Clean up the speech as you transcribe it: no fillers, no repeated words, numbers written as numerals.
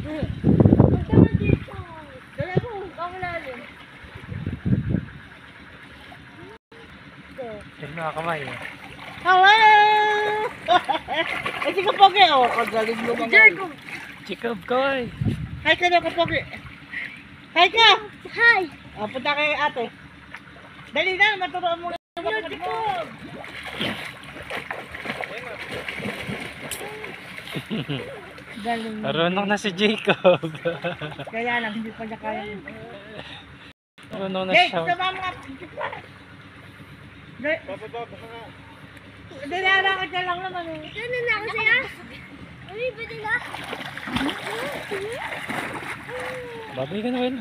Huwag naman dito. Dala mo, ang lalim. Tignan mga kamay eh. Hello! Ay, si Kapogi. Oh, kagaling lumang. Jacob! Jacob, kaway. Hi ka na, Kapogi. Hi ka! Hi! Oh, punta kay ate. Dali na, maturuan mo. Hello, Jacob! Galing. Marunong na si Jacob. Kaya lang, hindi pa niya kaya. Marunong na Hey, siya. sama mga... Dinalakad ka lang naman eh. Ano na ako sa'yo? Uy, pwede na? Babay ka na kayo.